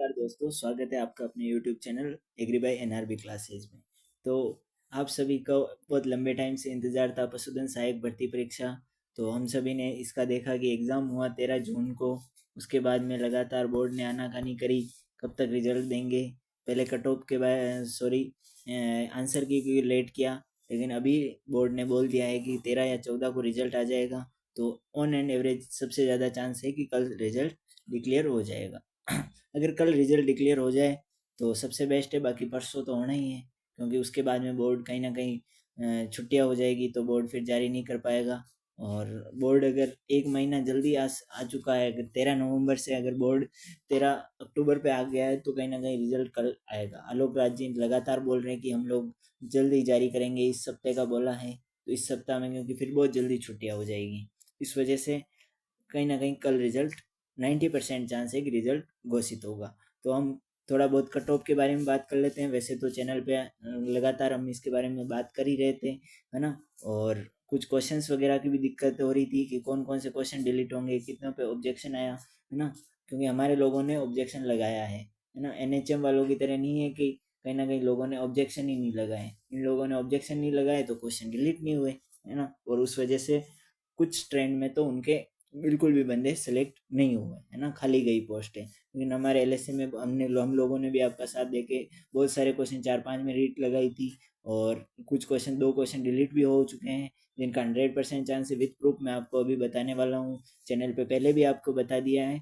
नमस्कार दोस्तों, स्वागत है आपका अपने YouTube channel Agri by NRB Classes में। तो आप सभी का बहुत लंबे टाइम से इंतज़ार था पशुधन सहायक भर्ती परीक्षा। तो हम सभी ने इसका देखा कि एग्ज़ाम हुआ 13 जून को। उसके बाद में लगातार बोर्ड ने आनाकानी करी, कब तक रिजल्ट देंगे। पहले कट ऑफ के बाद आंसर की लेट किया, लेकिन अभी बोर्ड ने बोल दिया है कि 13 या 14 को रिजल्ट आ जाएगा। तो ऑन एंड एवरेज सबसे ज़्यादा चांस है कि कल रिजल्ट डिक्लेयर हो जाएगा। अगर कल रिजल्ट डिक्लेयर हो जाए तो सबसे बेस्ट है, बाकी परसों तो होना ही है, क्योंकि उसके बाद में बोर्ड कहीं ना कहीं छुट्टियां हो जाएगी तो बोर्ड फिर जारी नहीं कर पाएगा। और बोर्ड अगर एक महीना जल्दी आ चुका है, अगर 13 नवंबर से अगर बोर्ड 13 अक्टूबर पे आ गया है तो कहीं ना कहीं रिजल्ट कल आएगा। आलोक राज जी लगातार बोल रहे हैं कि हम लोग जल्दी जारी करेंगे, इस सप्ते का बोला है। तो इस सप्ताह में, क्योंकि फिर बहुत जल्दी छुट्टियां हो जाएगी, इस वजह से कहीं ना कहीं कल रिजल्ट 90% चांस है कि रिजल्ट घोषित होगा। तो हम थोड़ा बहुत कट ऑफ के बारे में बात कर लेते हैं। वैसे तो चैनल पे लगातार हम इसके बारे में बात कर ही रहे थे, है ना। और कुछ क्वेश्चंस वगैरह की भी दिक्कत हो रही थी कि कौन कौन से क्वेश्चन डिलीट होंगे, कितनों पे ऑब्जेक्शन आया, है ना। क्योंकि हमारे लोगों ने ऑब्जेक्शन लगाया है ना। एनएचएम वालों की तरह नहीं है कि कहीं ना कहीं लोगों ने ऑब्जेक्शन ही नहीं लगाए। इन लोगों ने ऑब्जेक्शन नहीं लगाए तो क्वेश्चन डिलीट नहीं हुए, है ना। और उस वजह से कुछ ट्रेंड में तो उनके बिल्कुल भी बंदे सेलेक्ट नहीं हुए, है ना, खाली गई पोस्ट है। लेकिन हमारे एलएसए में हम लोगों ने भी आपका साथ देके बहुत सारे क्वेश्चन 4-5 में रीट लगाई थी। और कुछ क्वेश्चन 2 क्वेश्चन डिलीट भी हो चुके हैं, जिनका 100% चांस है। विद प्रूफ मैं आपको अभी बताने वाला हूँ, चैनल पे पहले भी आपको बता दिया है।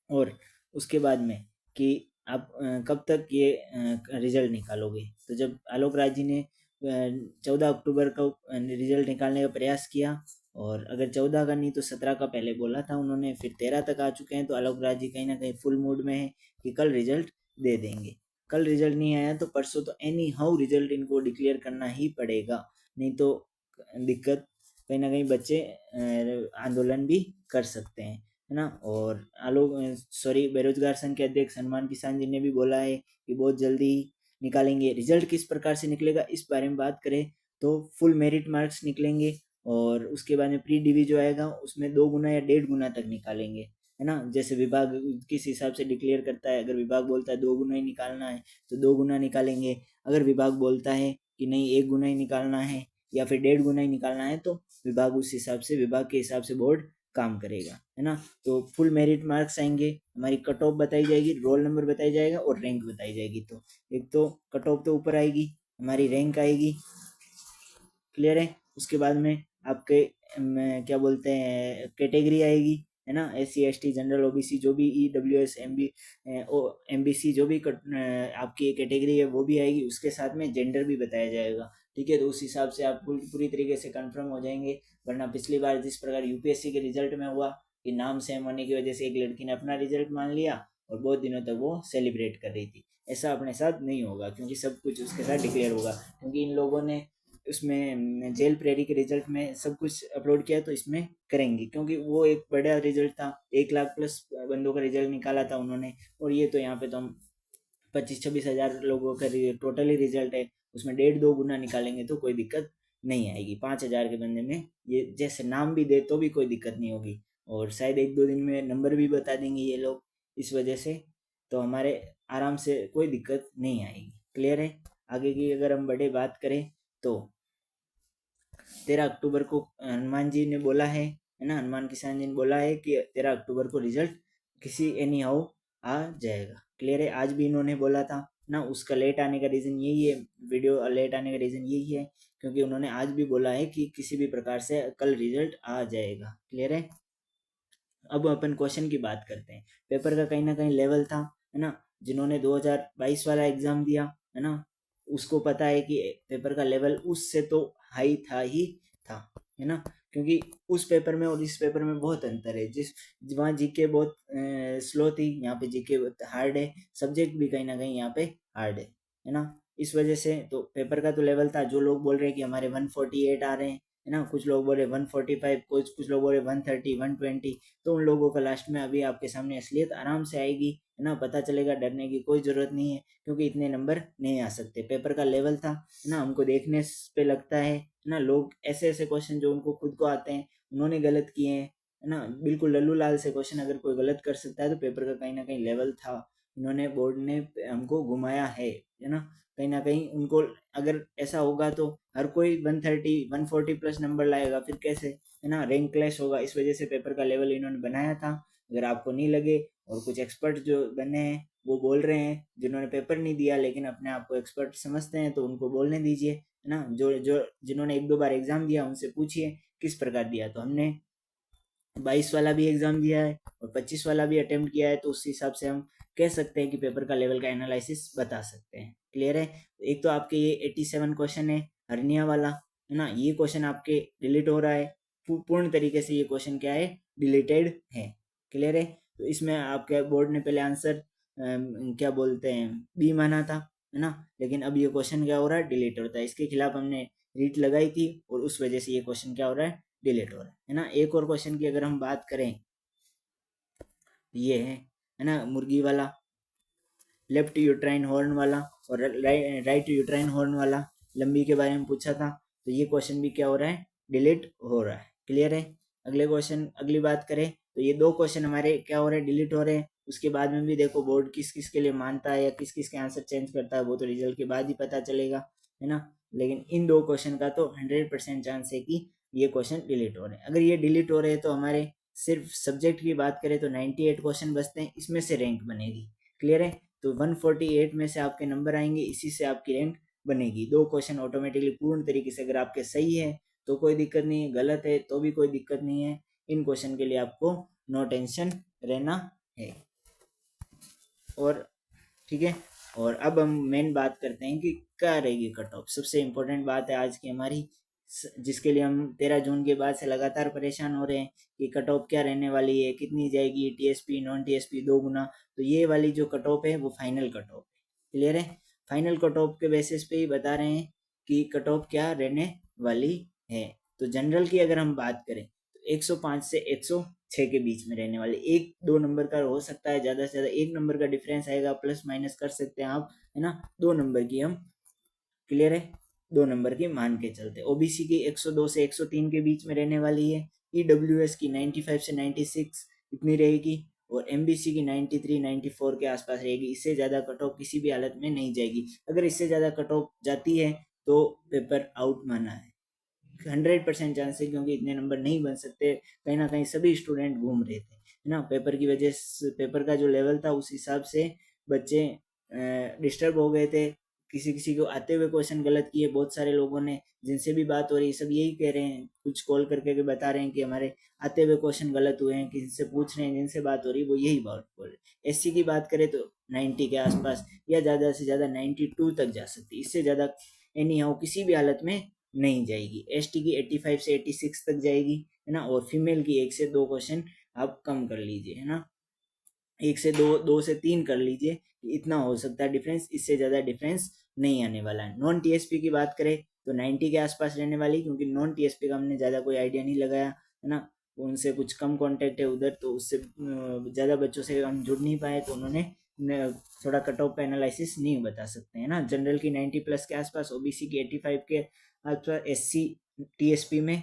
और उसके बाद में कि आप कब तक ये रिजल्ट निकालोगे। तो जब आलोक राज जी ने 14 अक्टूबर को रिजल्ट निकालने का प्रयास किया, और अगर 14 का नहीं तो 17 का पहले बोला था उन्होंने, फिर 13 तक आ चुके हैं। तो आलोक राज जी कहीं ना कहीं फुल मूड में है कि कल रिजल्ट दे देंगे। कल रिजल्ट नहीं आया तो परसों तो एनी हाउ रिजल्ट इनको डिक्लेयर करना ही पड़ेगा, नहीं तो दिक्कत, कहीं ना कहीं बच्चे आंदोलन भी कर सकते हैं, है ना। और आलोक बेरोजगार संघ के अध्यक्ष हनुमान किसान जी ने भी बोला है कि बहुत जल्दी निकालेंगे। रिजल्ट किस प्रकार से निकलेगा इस बारे में बात करें तो फुल मेरिट मार्क्स निकलेंगे, और उसके बाद में प्री डिवी जो आएगा उसमें 2 गुना या 1.5 गुना तक निकालेंगे, है ना। जैसे विभाग किस हिसाब से डिक्लेयर करता है, अगर विभाग बोलता है 2 गुना ही निकालना है तो 2 गुना निकालेंगे। अगर विभाग बोलता है कि नहीं 1 गुना ही निकालना है या फिर 1.5 गुना ही निकालना है तो विभाग उस हिसाब से, विभाग के हिसाब से बोर्ड काम करेगा, है ना। तो फुल मेरिट मार्क्स आएंगे, हमारी कट ऑफ बताई जाएगी, रोल नंबर बताई जाएगा और रैंक बताई जाएगी। तो एक तो कट ऑफ तो ऊपर आएगी, हमारी रैंक आएगी, क्लियर है। उसके बाद में आपके क्या बोलते हैं कैटेगरी आएगी, है ना। SC ST जनरल OBC जो भी EWS MBC जो भी आपकी कैटेगरी है वो भी आएगी। उसके साथ में जेंडर भी बताया जाएगा, ठीक है। तो उस हिसाब से आप पूरी तरीके से कंफर्म हो जाएंगे। वरना पिछली बार जिस प्रकार यूपीएससी के रिजल्ट में हुआ कि नाम सेम होने की वजह से एक लड़की ने अपना रिजल्ट मान लिया और बहुत दिनों तक वो सेलिब्रेट कर रही थी, ऐसा अपने साथ नहीं होगा, क्योंकि सब कुछ उसके साथ डिक्लेयर होगा। क्योंकि इन लोगों ने उसमें जेल प्रेरी के रिजल्ट में सब कुछ अपलोड किया, तो इसमें करेंगे, क्योंकि वो एक बड़ा रिजल्ट था। 1 लाख प्लस बंदों का रिजल्ट निकाला था उन्होंने, और ये तो यहाँ पे तो हम 25-26 हज़ार लोगों का टोटली रिजल्ट है, उसमें 1.5-2 गुना निकालेंगे तो कोई दिक्कत नहीं आएगी। 5 हज़ार के बंदे में ये जैसे नाम भी दे तो भी कोई दिक्कत नहीं होगी, और शायद 1-2 दिन में नंबर भी बता देंगे ये लोग, इस वजह से तो हमारे आराम से कोई दिक्कत नहीं आएगी, क्लियर है। आगे की अगर हम बड़े बात करें तो 13 अक्टूबर को हनुमान जी ने बोला है ना, हनुमान किसान जी ने बोला है कि 13 अक्टूबर को रिजल्ट किसी एनी हाउ आ जाएगा, क्लियर है। आज भी इन्होंने बोला था ना, उसका लेट आने का रीज़न यही है, वीडियो लेट आने का रीज़न यही है, क्योंकि उन्होंने आज भी बोला है कि किसी भी प्रकार से कल रिजल्ट आ जाएगा, क्लियर है। अब अपन क्वेश्चन की बात करते हैं। पेपर का कहीं ना कहीं लेवल था, है ना। जिन्होंने 2022 वाला एग्जाम दिया, है ना, उसको पता है कि पेपर का लेवल उससे तो हाई था ही था, है ना। क्योंकि उस पेपर में और इस पेपर में बहुत अंतर है। वहाँ जीके बहुत स्लो थी, यहाँ पे जीके हार्ड है। सब्जेक्ट भी कहीं ना कहीं यहाँ पे हार्ड है ना। इस वजह से तो पेपर का तो लेवल था। जो लोग बोल रहे हैं कि हमारे 148 आ रहे हैं, है ना, कुछ लोग बोले 145, कुछ लोग बोले 130, 120, तो उन लोगों का लास्ट में अभी आपके सामने असलियत आराम से आएगी, है ना, पता चलेगा। डरने की कोई ज़रूरत नहीं है, क्योंकि इतने नंबर नहीं आ सकते। पेपर का लेवल था, है ना, हमको देखने पे लगता है ना, लोग ऐसे ऐसे क्वेश्चन जो उनको खुद को आते हैं उन्होंने गलत किए हैं, है ना। बिल्कुल लल्लू लाल से क्वेश्चन अगर कोई गलत कर सकता है तो पेपर का कहीं ना कहीं लेवल था, इन्होंने बोर्ड ने हमको घुमाया है ना। कहीं ना कहीं उनको अगर ऐसा होगा तो हर कोई 130 140 प्लस नंबर लाएगा, फिर कैसे, है ना, रैंक क्लैश होगा। इस वजह से पेपर का लेवल इन्होंने बनाया था। अगर आपको नहीं लगे, और कुछ एक्सपर्ट जो बने हैं वो बोल रहे हैं, जिन्होंने पेपर नहीं दिया लेकिन अपने आप को एक्सपर्ट समझते हैं, तो उनको बोलने दीजिए, है ना। जो जो जिन्होंने 1-2 बार एग्जाम दिया उनसे पूछिए किस प्रकार दिया। तो हमने 22 वाला भी एग्जाम दिया है और 25 वाला भी अटेम्प्ट किया है, तो उस हिसाब से हम कह सकते हैं कि पेपर का लेवल का एनालिसिस बता सकते हैं। क्लियर है। एक तो आपके ये 87 क्वेश्चन है हर्निया वाला, है ना, ये क्वेश्चन आपके डिलीट हो रहा है, पूर्ण तरीके से ये क्वेश्चन क्या है, डिलीटेड है। क्लियर है। तो इसमें आपके बोर्ड ने पहले आंसर क्या बोलते हैं बी माना था, है ना, लेकिन अब ये क्वेश्चन क्या हो रहा है, डिलीट होता है। इसके खिलाफ हमने रीट लगाई थी और उस वजह से ये क्वेश्चन क्या हो रहा है, डिलीट हो रहा है ना। एक और क्वेश्चन की अगर हम बात करें, ये है ना, मुर्गी वाला, लेफ्ट यूट्राइन हॉर्न वाला और राइट यूट्राइन हॉर्न वाला, लंबी के बारे में पूछा था। तो ये क्वेश्चन भी क्या हो रहा है, डिलीट हो रहा है। क्लियर है। अगले क्वेश्चन, अगली बात करें तो ये 2 क्वेश्चन हमारे क्या हो रहे हैं, डिलीट हो रहे हैं। उसके बाद में भी देखो बोर्ड किस किस के लिए मानता है या किस किस के आंसर चेंज करता है, वो तो रिजल्ट के बाद ही पता चलेगा, है ना। लेकिन इन 2 क्वेश्चन का तो 100% चांस है कि ये क्वेश्चन डिलीट हो रहे हैं। अगर ये डिलीट हो रहे हैं तो हमारे सिर्फ सब्जेक्ट की बात करें तो 98 क्वेश्चन बचते हैं, इसमें से रैंक बनेगी। क्लियर है। तो 148 में से आपके नंबर आएंगे, इसी से आपकी रैंक बनेगी। 2 क्वेश्चन ऑटोमेटिकली पूर्ण तरीके से अगर आपके सही है तो कोई दिक्कत नहीं है, गलत है तो भी कोई दिक्कत नहीं है। इन क्वेश्चन के लिए आपको नो टेंशन रहना है। और ठीक है। और अब हम मेन बात करते हैं कि क्या रहेगी कट ऑफ। सबसे इम्पोर्टेंट बात है आज की हमारी, जिसके लिए हम 13 जून के बाद से लगातार परेशान हो रहे हैं कि कट ऑफ क्या रहने वाली है, कितनी जाएगी, टीएसपी नॉन टीएसपी 2 गुना। तो ये वाली जो कट ऑफ है वो फाइनल कट ऑफ है। क्लियर है। फाइनल कट ऑफ के बेसिस पे ही बता रहे हैं कि कट ऑफ क्या रहने वाली है। तो जनरल की अगर हम बात करें तो 105 से 106 के बीच में रहने वाले, 1-2 नंबर का हो सकता है, ज़्यादा से ज़्यादा 1 नंबर का डिफरेंस आएगा, प्लस माइनस कर सकते हैं आप, है ना। 2 नंबर की हम, क्लियर है, 2 नंबर की मान के चलते। ओबीसी की 102 से 103 के बीच में रहने वाली है। ईडब्ल्यूएस की 95 से 96 इतनी रहेगी और एमबीसी की 93 94 के आसपास रहेगी। इससे ज़्यादा कट ऑफ किसी भी हालत में नहीं जाएगी। अगर इससे ज़्यादा कट ऑफ जाती है तो पेपर आउट माना है, 100% चांस है, क्योंकि इतने नंबर नहीं बन सकते। कहीं ना कहीं सभी स्टूडेंट घूम रहे थे, है ना, पेपर की वजह से। पेपर का जो लेवल था उस हिसाब से बच्चे डिस्टर्ब हो गए थे। किसी किसी को आते हुए क्वेश्चन गलत किए, बहुत सारे लोगों ने, जिनसे भी बात हो रही है सब यही कह रहे हैं, कुछ कॉल करके भी बता रहे हैं कि हमारे आते हुए क्वेश्चन गलत हुए हैं। किसी से पूछ रहे हैं, जिनसे बात हो रही है वो यही बात बोल रहे। एससी की बात करें तो 90 के आसपास या ज़्यादा से ज़्यादा 92 तक जा सकती है, इससे ज़्यादा एनी हाउ किसी भी हालत में नहीं जाएगी। एसटी की 85 से 86 तक जाएगी, है ना। और फीमेल की 1 से 2 क्वेश्चन आप कम कर लीजिए, है ना, 1 से 2, 2 से 3 कर लीजिए, इतना हो सकता है डिफरेंस, इससे ज़्यादा डिफरेंस नहीं आने वाला है। नॉन टीएसपी की बात करें तो 90 के आसपास रहने वाली, क्योंकि नॉन टीएसपी का हमने ज़्यादा कोई आइडिया नहीं लगाया, है ना, उनसे कुछ कम कांटेक्ट है उधर, तो उससे ज़्यादा बच्चों से हम जुड़ नहीं पाए, तो उन्होंने थोड़ा कट ऑफ एनालिसिस नहीं बता सकते, है ना। जनरल की 90 प्लस के आसपास, ओबीसी की 85 के आसपास, एससी टीएसपी में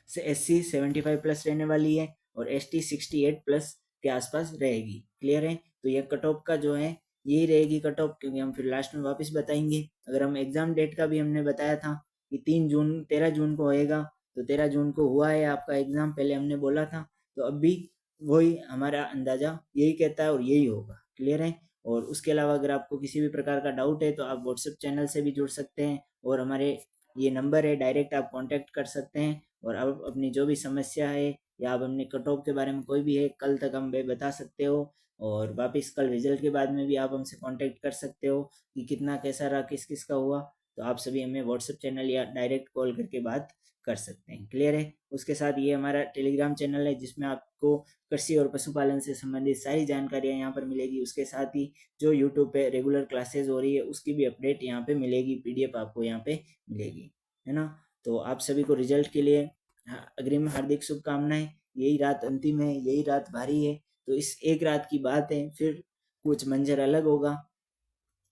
से एससी 75 प्लस रहने वाली है और एसटी 68 प्लस के आसपास रहेगी। क्लियर है। तो ये कट ऑफ का जो है यही रहेगी कट ऑफ, क्योंकि हम फिर लास्ट में वापस बताएंगे। अगर हम एग्जाम डेट का भी हमने बताया था कि 13 जून को होएगा, तो 13 जून को हुआ है आपका एग्जाम, पहले हमने बोला था। तो अब भी वही हमारा अंदाजा यही कहता है और यही होगा। क्लियर है। और उसके अलावा अगर आपको किसी भी प्रकार का डाउट है तो आप व्हाट्सएप चैनल से भी जुड़ सकते हैं, और हमारे ये नंबर है, डायरेक्ट आप कांटेक्ट कर सकते हैं। और आप अपनी जो भी समस्या है या आप अपने कट ऑफ के बारे में कोई भी है, कल तक हम बता सकते हो। और वापस कल रिजल्ट के बाद में भी आप हमसे कांटेक्ट कर सकते हो कि कितना कैसा रहा, किस किस का हुआ। तो आप सभी हमें व्हाट्सएप चैनल या डायरेक्ट कॉल करके बात कर सकते हैं। क्लियर है। उसके साथ ये हमारा टेलीग्राम चैनल है, जिसमें आपको कृषि और पशुपालन से संबंधित सारी जानकारियाँ यहाँ पर मिलेगी। उसके साथ ही जो यूट्यूब पे रेगुलर क्लासेज हो रही है उसकी भी अपडेट यहाँ पे मिलेगी, पीडीएफ आपको यहाँ पे मिलेगी, है ना। तो आप सभी को रिजल्ट के लिए अग्रिम हार्दिक शुभकामनाएं। यही रात अंतिम है, यही रात भारी है, तो इस एक रात की बात है, फिर कुछ मंजर अलग होगा,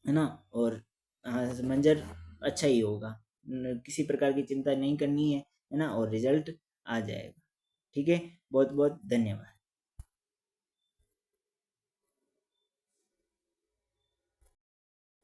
है ना। और मंजर अच्छा ही होगा, किसी प्रकार की चिंता नहीं करनी है ना, और रिजल्ट आ जाएगा। ठीक है। बहुत बहुत धन्यवाद।